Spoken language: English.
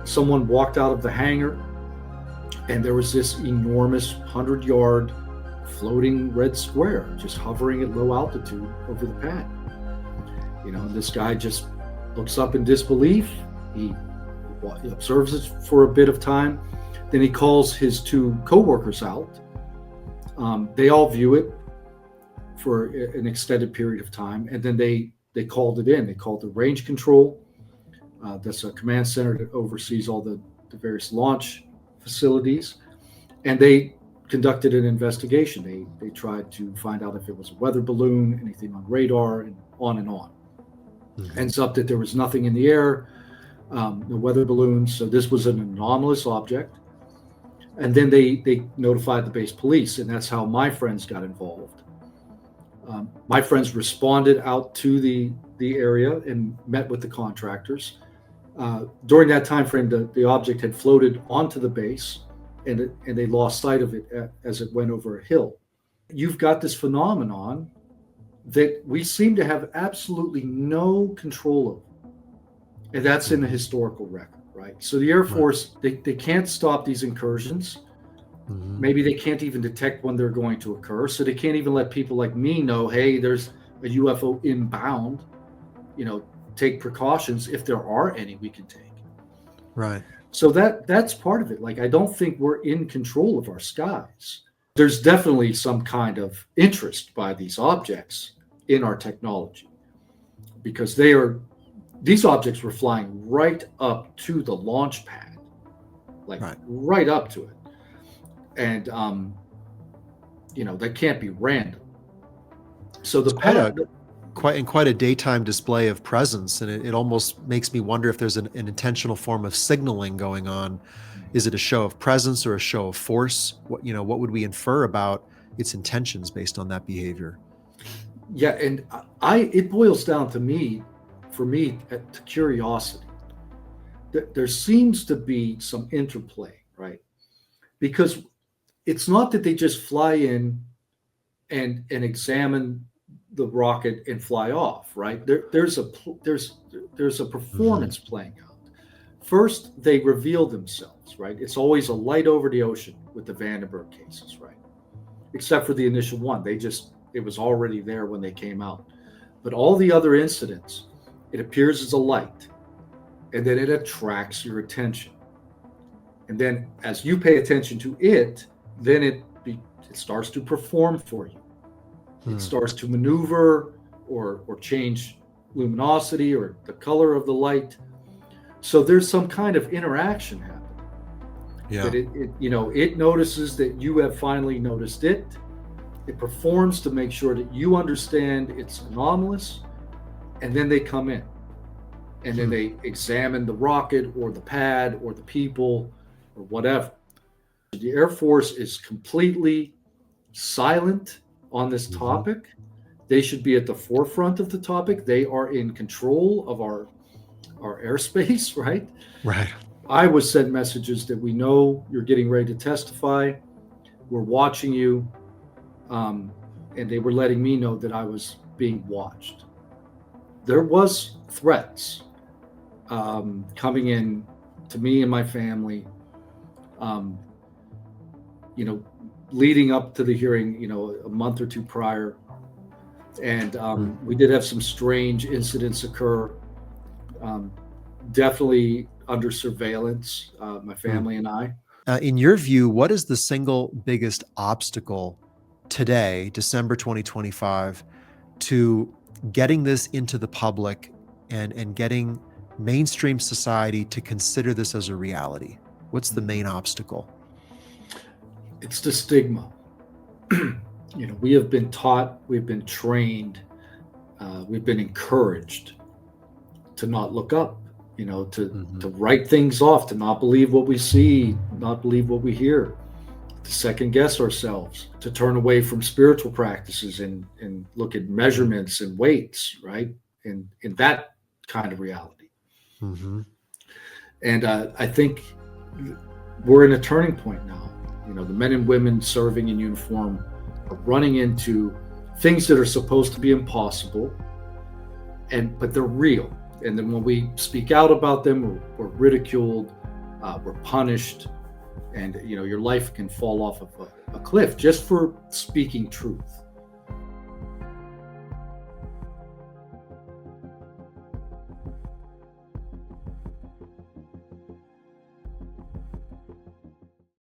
someone walked out of the hangar, and there was this enormous 100-yard floating red square just hovering at low altitude over the pad. This guy just looks up in disbelief. He observes it for a bit of time. Then he calls his two coworkers out. They all view it for an extended period of time, and then they called it in. They called the range control. That's a command center that oversees all the various launch facilities, and they conducted an investigation. They tried to find out if it was a weather balloon, anything on radar, and on and on. Mm-hmm. Ends up that there was nothing in the air, no weather balloons, so this was an anomalous object. And then they notified the base police, and that's how my friends got involved. My friends responded out to the area and met with the contractors. During that time frame, the object had floated onto the base, and they lost sight of it as it went over a hill. You've got this phenomenon that we seem to have absolutely no control over, and that's in the historical record, right? So the Air Force, they can't stop these incursions. Mm-hmm. Maybe they can't even detect when they're going to occur, so they can't even let people like me know, hey, there's a UFO inbound. Take precautions if there are any we can take. Right. So that's part of it. Like, I don't think we're in control of our skies. There's definitely some kind of interest by these objects in our technology, because these objects were flying right up to the launch pad, right up to it. And, that can't be random. So the pad... Quite a daytime display of presence, and it almost makes me wonder if there's an intentional form of signaling going on. Is it a show of presence or a show of force? What would we infer about its intentions based on that behavior? Yeah, and it boils down to to curiosity. There seems to be some interplay, right? Because it's not that they just fly in and examine the rocket and fly off, right? There's a performance mm-hmm. playing out. First, they reveal themselves, right? It's always a light over the ocean with the Vandenberg cases, right? Except for the initial one. It was already there when they came out. But all the other incidents, it appears as a light, and then it attracts your attention. And then as you pay attention to it, then it starts to perform for you. It starts to maneuver or change luminosity or the color of the light. So there's some kind of interaction happening. Yeah. That it notices that you have finally noticed it. It performs to make sure that you understand it's anomalous, and then they come in. And then they examine the rocket or the pad or the people or whatever. The Air Force is completely silent on this topic. They should be at the forefront of the topic. They are in control of our airspace, right? Right. I was sent messages that we know you're getting ready to testify. We're watching you. And they were letting me know that I was being watched. There was threats coming in to me and my family, leading up to the hearing, a month or two prior. And we did have some strange incidents occur, definitely under surveillance, my family and I. In your view, what is the single biggest obstacle today, December 2025, to getting this into the public and getting mainstream society to consider this as a reality? What's the main obstacle? It's the stigma. We have been taught, we've been trained, we've been encouraged to not look up, to write things off, to not believe what we see, not believe what we hear, to second guess ourselves, to turn away from spiritual practices and look at measurements and weights, right? In that kind of reality. Mm-hmm. And I think we're in a turning point now. The men and women serving in uniform are running into things that are supposed to be impossible, but they're real. And then when we speak out about them, we're ridiculed, were punished, and your life can fall off of a cliff just for speaking truth.